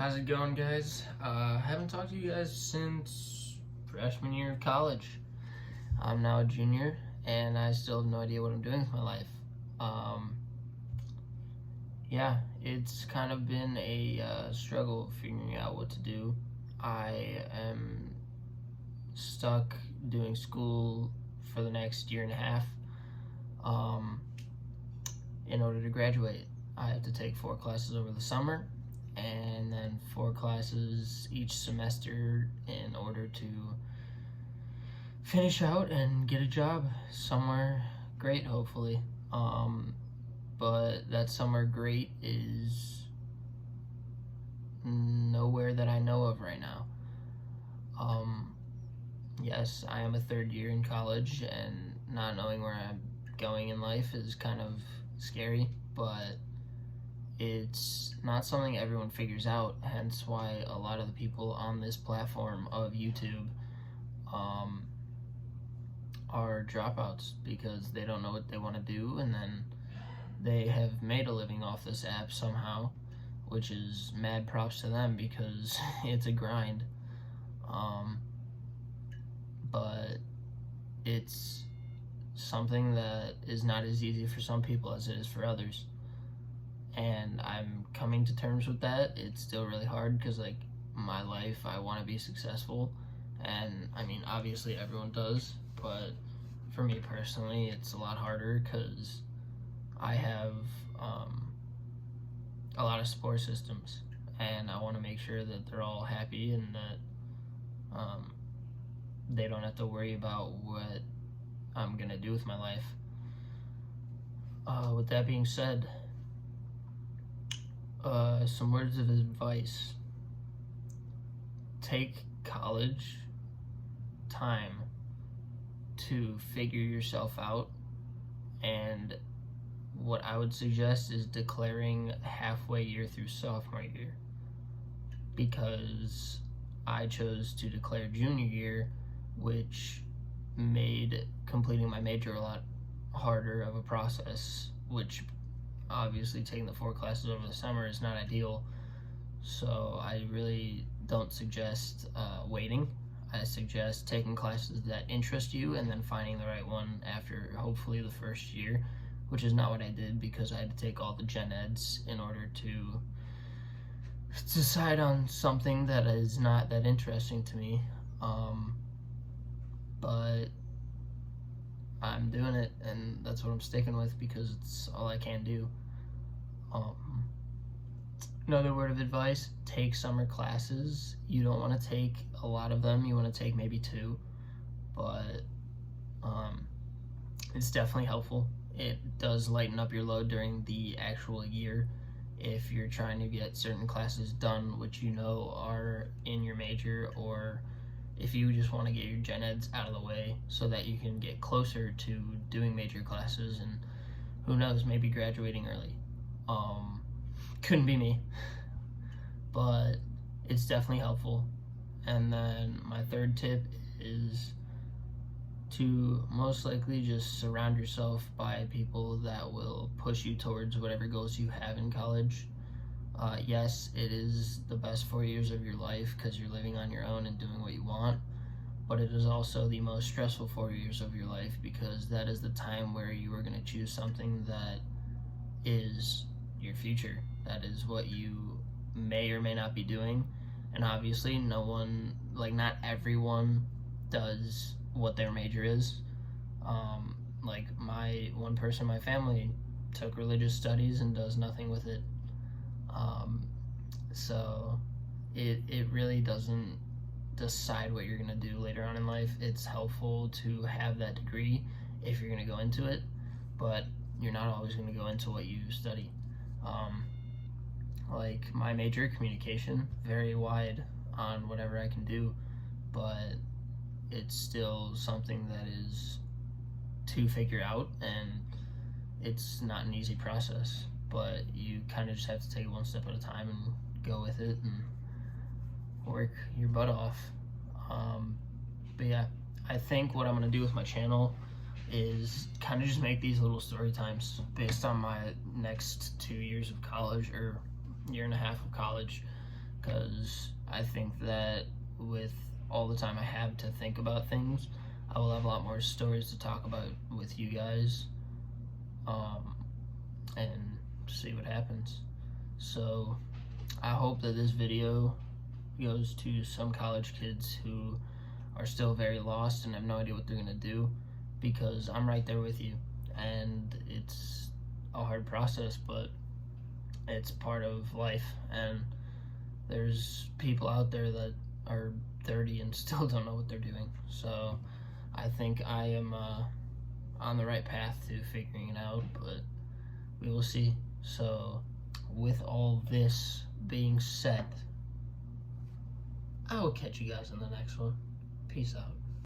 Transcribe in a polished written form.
How's it going, guys? Haven't talked to you guys since freshman year of college. I'm now a junior, and I still have no idea what I'm doing with my life. Um, yeah, it's kind of been a struggle figuring out what to do. I am stuck doing school for the next year and a half. In order to graduate, I have to take 4 classes over the summer and then 4 classes each semester in order to finish out and get a job somewhere great, hopefully. But that somewhere great is nowhere that I know of right now. Yes, I am a third year in college, and not knowing where I'm going in life is kind of scary, but it's not something everyone figures out, hence why a lot of the people on this platform of YouTube are dropouts, because they don't know what they want to do, and then they have made a living off this app somehow, which is mad props to them because it's a grind. But it's something that is not as easy for some people as it is for others, and I'm coming to terms with that. It's still really hard because, like, my life, I want to be successful, and I mean, obviously everyone does, but for me personally, it's a lot harder because I have a lot of support systems, and I want to make sure that they're all happy and that they don't have to worry about what I'm gonna do with my life. With that being said, some words of advice. Take college time to figure yourself out, and what I would suggest is declaring halfway year through sophomore year, because I chose to declare junior year, which made completing my major a lot harder of a process, which obviously taking the 4 classes over the summer is not ideal. So I really don't suggest waiting. I suggest taking classes that interest you and then finding the right one after hopefully the first year, which is not what I did because I had to take all the gen eds in order to decide on something that is not that interesting to me. But I'm doing it, and that's what I'm sticking with because it's all I can do. Another word of advice: take summer classes. You don't want to take a lot of them, you want to take maybe 2, but it's definitely helpful. It does lighten up your load during the actual year if you're trying to get certain classes done which you know are in your major, or if you just want to get your gen eds out of the way so that you can get closer to doing major classes and who knows, maybe graduating early. Couldn't be me, but it's definitely helpful. And then my third tip is to most likely just surround yourself by people that will push you towards whatever goals you have in college. Yes, it is the best 4 years of your life because you're living on your own and doing what you want, but it is also the most stressful 4 years of your life because that is the time where you are going to choose something that is your future. That is what you may or may not be doing, and obviously not everyone does what their major is. Like one person in my family took religious studies and does nothing with it. So it really doesn't decide what you're going to do later on in life. It's helpful to have that degree if you're going to go into it, but you're not always going to go into what you study. Like my major, communication, very wide on whatever I can do, but it's still something that is to figure out, and it's not an easy process, but you kind of just have to take it one step at a time and go with it and work your butt off. But yeah, I think what I'm going to do with my channel is kind of just make these little story times based on my next 2 years of college, or year and a half of college, because I think that with all the time I have to think about things, I will have a lot more stories to talk about with you guys, and see what happens. So I hope that this video goes to some college kids who are still very lost and have no idea what they're gonna do, because I'm right there with you, and it's a hard process, but it's part of life, and there's people out there that are 30 and still don't know what they're doing. So I think I am on the right path to figuring it out, but we will see. So with all this being said, I will catch you guys in the next one. Peace out.